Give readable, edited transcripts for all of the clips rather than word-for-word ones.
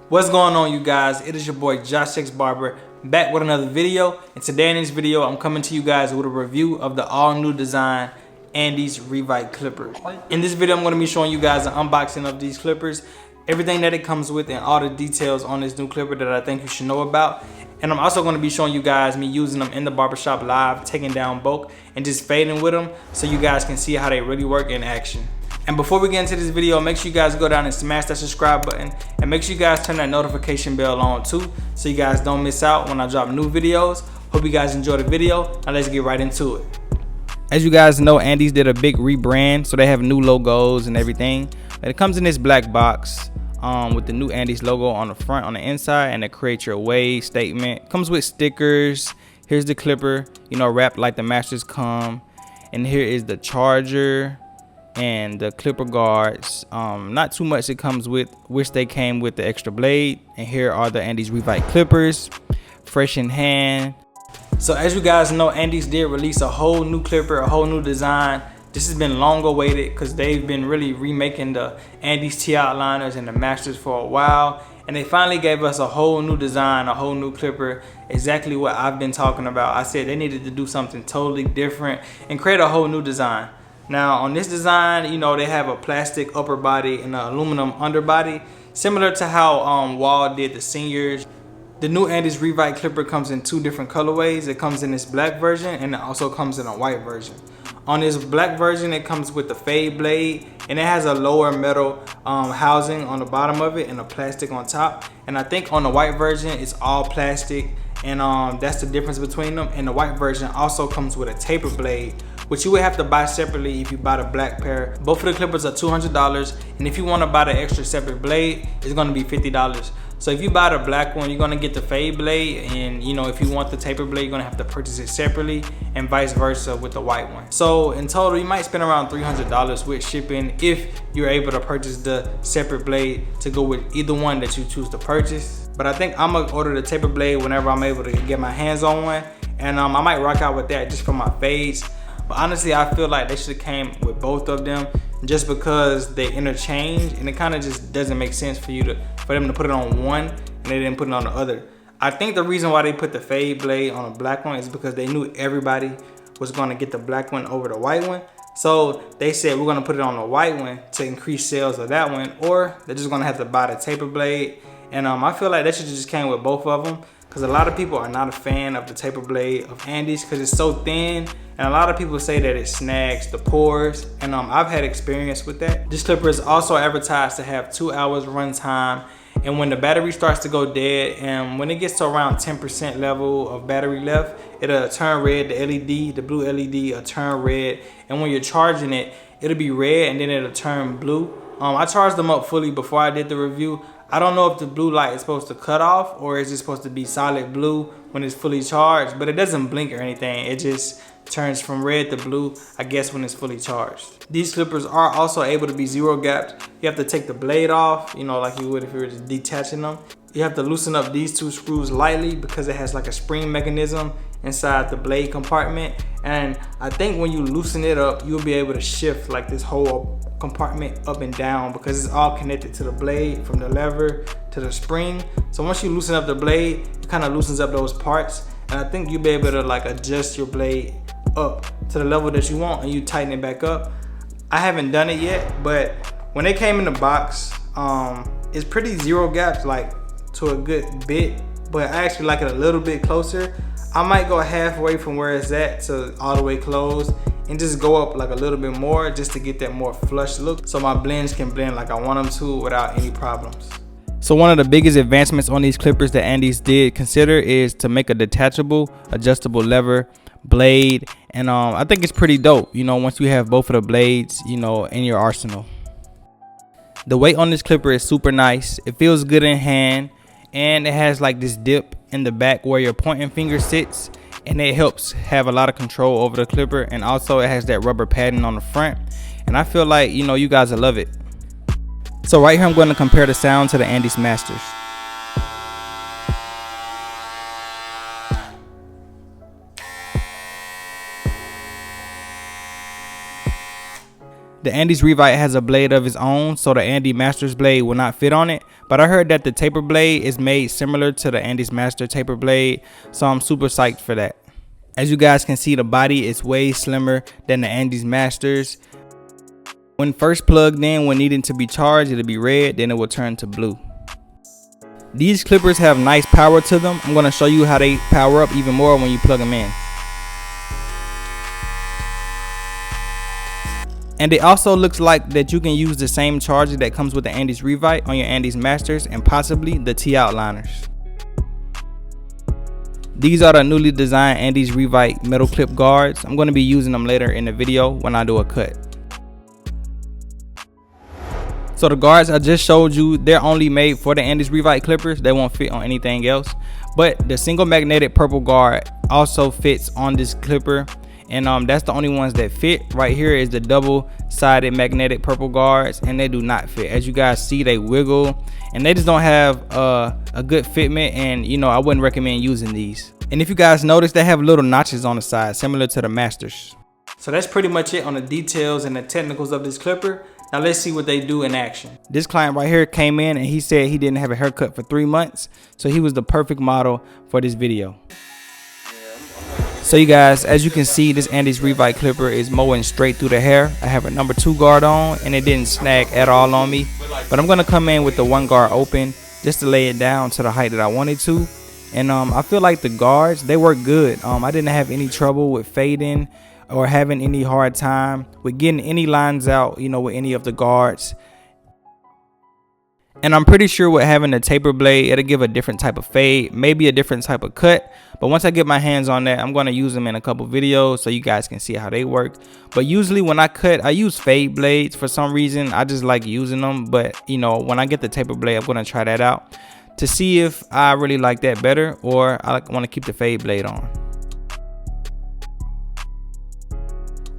What's going on, you guys? It is your boy JoshXBarber back with another video, and today in this video I'm coming to you guys with a review of the all new design Andis ReVITE Clipper. In this video I'm going to be showing you guys an unboxing of these clippers, everything that it comes with, and all the details on this new clipper that I think you should know about. And I'm also going to be showing you guys me using them in the barbershop live, taking down bulk and just fading with them so you guys can see how they really work in action. And before we get into this video, make sure you guys go down and smash that subscribe button, and make sure you guys turn that notification bell on too, so you guys don't miss out when I drop new videos. Hope you guys enjoy the video. Now let's get right into it. As you guys know, Andis did a big rebrand, so they have new logos and everything. And it comes in this black box with the new Andis logo on the front, on the inside, and the create your way statement. Comes with stickers. Here's the clipper, wrapped like the masters come. And here is the charger and the clipper guards. Not too much it comes with. Wish they came with the extra blade. And here are the Andis ReVITE clippers, fresh in hand. So as you guys know, Andis did release a whole new clipper, a whole new design. This has been long awaited because they've been really remaking the Andis TI liners and the masters for a while, and they finally gave us a whole new design, a whole new clipper, exactly what I've been talking about. I said they needed to do something totally different and create a whole new design. Now on this design, they have a plastic upper body and an aluminum underbody, similar to how Wall did the seniors. The new Andis ReVITE Clipper comes in two different colorways. It comes in this black version, and it also comes in a white version. On this black version, it comes with the fade blade, and it has a lower metal housing on the bottom of it and a plastic on top. And I think on the white version, it's all plastic, and that's the difference between them. And the white version also comes with a taper blade, which you would have to buy separately if you buy the black pair. Both of the clippers are $200, and if you want to buy the extra separate blade, it's going to be $50. So if you buy the black one, you're going to get the fade blade, and if you want the taper blade, you're going to have to purchase it separately, and vice versa with the white one. So in total, you might spend around $300 with shipping if you're able to purchase the separate blade to go with either one that you choose to purchase. But I think I'm going to order the taper blade whenever I'm able to get my hands on one, and I might rock out with that just for my fades. But honestly, I feel like they should have came with both of them, just because they interchange, and it kind of just doesn't make sense for them to put it on one and they didn't put it on the other. I think the reason why they put the fade blade on the black one is because they knew everybody was going to get the black one over the white one. So they said we're going to put it on the white one to increase sales of that one, or they're just going to have to buy the taper blade. And I feel like they should just came with both of them, because a lot of people are not a fan of the taper blade of Andis because it's so thin, and a lot of people say that it snags the pores, and I've had experience with that. This clipper is also advertised to have 2 hours run time, and when the battery starts to go dead, and when it gets to around 10% level of battery left, it'll turn red. The LED, the blue LED will turn red, and when you're charging it, it'll be red and then it'll turn blue. I charged them up fully before I did the review. I don't know if the blue light is supposed to cut off, or is it supposed to be solid blue when it's fully charged, but it doesn't blink or anything. It just turns from red to blue, I guess, when it's fully charged. These clippers are also able to be zero gapped. You have to take the blade off, like you would if you were just detaching them. You have to loosen up these two screws lightly because it has like a spring mechanism inside the blade compartment. And I think when you loosen it up, you'll be able to shift like this whole compartment up and down, because it's all connected to the blade from the lever to the spring. So once you loosen up the blade, it kind of loosens up those parts, and I think you'll be able to like adjust your blade up to the level that you want, and you tighten it back up. I haven't done it yet, but when it came in the box, it's pretty zero gaps, like to a good bit, but I actually like it a little bit closer. I might go halfway from where it's at to all the way closed, and just go up like a little bit more just to get that more flush look, so my blends can blend like I want them to without any problems. So one of the biggest advancements on these clippers that Andis did consider is to make a detachable, adjustable lever blade, and I think it's pretty dope, once you have both of the blades, in your arsenal. The weight on this clipper is super nice. It feels good in hand, and it has like this dip in the back where your pointing finger sits, and it helps have a lot of control over the clipper. And also it has that rubber padding on the front, and I feel like you guys will love it. So right here I'm going to compare the sound to the Andis Masters. The Andis ReVITE has a blade of its own, so the Andis Masters blade will not fit on it, But I heard that the taper blade is made similar to the Andis Master taper blade, so I'm super psyched for that. As you guys can see, the body is way slimmer than the Andis Masters. When first plugged in, when needing to be charged, it'll be red, then it will turn to blue. These clippers have nice power to them. I'm going to show you how they power up even more when you plug them in. And it also looks like that you can use the same charger that comes with the Andis ReVITE on your Andis Masters and possibly the T-outliners. These are the newly designed Andis ReVITE metal clip guards. I'm going to be using them later in the video when I do a cut. So the guards I just showed you, they're only made for the Andis ReVITE clippers. They won't fit on anything else. But the single magnetic purple guard also fits on this clipper. And that's the only ones that fit. Right here is the double-sided magnetic purple guards, and they do not fit. As you guys see, they wiggle, and they just don't have a good fitment, and you know, I wouldn't recommend using these. And if you guys notice, they have little notches on the side, similar to the Masters. So that's pretty much it on the details and the technicals of this clipper. Now let's see what they do in action. This client right here came in and he said he didn't have a haircut for 3 months, so he was the perfect model for this video. So you guys, as you can see, this Andis ReVITE clipper is mowing straight through the hair. I have a number 2 guard on and it didn't snag at all on me. But I'm gonna come in with the 1 guard open just to lay it down to the height that I wanted to. And I feel like the guards, they work good. I didn't have any trouble with fading or having any hard time with getting any lines out, you know, with any of the guards. And I'm pretty sure with having a taper blade, it'll give a different type of fade, maybe a different type of cut. But once I get my hands on that, I'm going to use them in a couple videos so you guys can see how they work. But usually when I cut, I use fade blades for some reason. I just like using them. But, you know, when I get the taper blade, I'm going to try that out to see if I really like that better or I want to keep the fade blade on.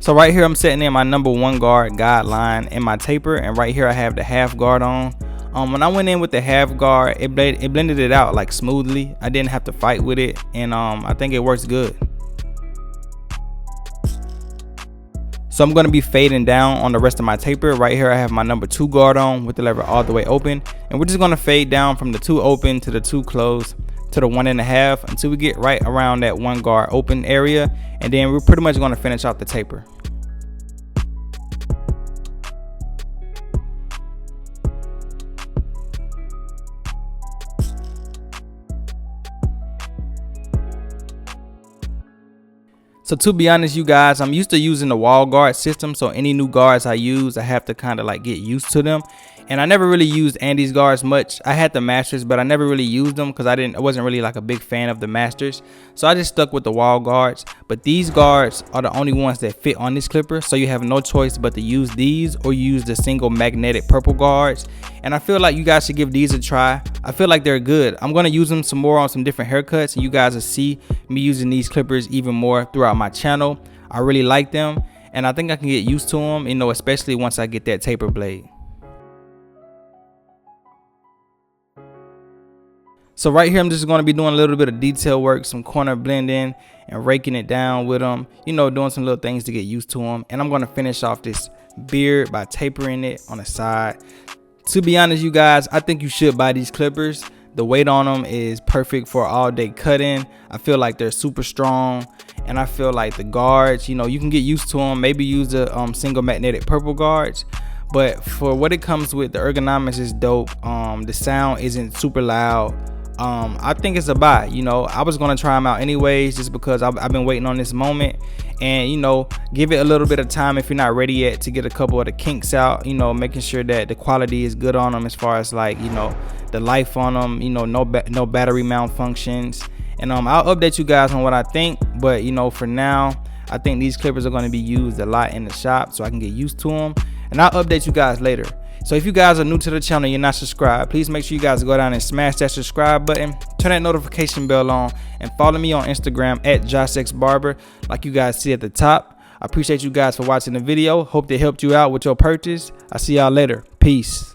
So right here, I'm setting in my number 1 guard guideline and my taper. And right here, I have the half guard on. When I went in with the half guard, it blended it out like smoothly. I didn't have to fight with it, and I think it works good. So I'm going to be fading down on the rest of my taper. Right here I have my number 2 guard on with the lever all the way open, and we're just going to fade down from the 2 open to the 2 closed to the 1.5 until we get right around that 1 guard open area, and then we're pretty much going to finish off the taper. So to be honest, you guys, I'm used to using the wall guard system. So any new guards I use, I have to kind of like get used to them. And I never really used Andis guards much. I had the Masters, but I never really used them because I wasn't really like a big fan of the Masters. So I just stuck with the wall guards. But these guards are the only ones that fit on this clipper. So you have no choice but to use these or use the single magnetic purple guards. And I feel like you guys should give these a try. I feel like they're good. I'm going to use them some more on some different haircuts, and you guys will see me using these clippers even more throughout my channel. I really like them, and I think I can get used to them, you know, especially once I get that taper blade. So right here, I'm just going to be doing a little bit of detail work, some corner blending and raking it down with them, you know, doing some little things to get used to them. And I'm going to finish off this beard by tapering it on the side. To be honest, you guys, I think you should buy these clippers. The weight on them is perfect for all day cutting. I feel like they're super strong, and I feel like the guards, you know, you can get used to them. Maybe use the single magnetic purple guards, but for what it comes with, the ergonomics is dope. The sound isn't super loud. I think it's a buy. You know, I was gonna try them out anyways, just because I've been waiting on this moment. And you know, give it a little bit of time if you're not ready yet to get a couple of the kinks out, you know, making sure that the quality is good on them as far as like, you know, the life on them, you know, no battery malfunctions. And I'll update you guys on what I think, but you know, for now, I think these clippers are going to be used a lot in the shop, so I can get used to them, and I'll update you guys later. So if you guys are new to the channel, you're not subscribed, please make sure you guys go down and smash that subscribe button, turn that notification bell on, and follow me on Instagram at JoshXBarber, like you guys see at the top. I appreciate you guys for watching the video. Hope they helped you out with your purchase. I'll see y'all later. Peace.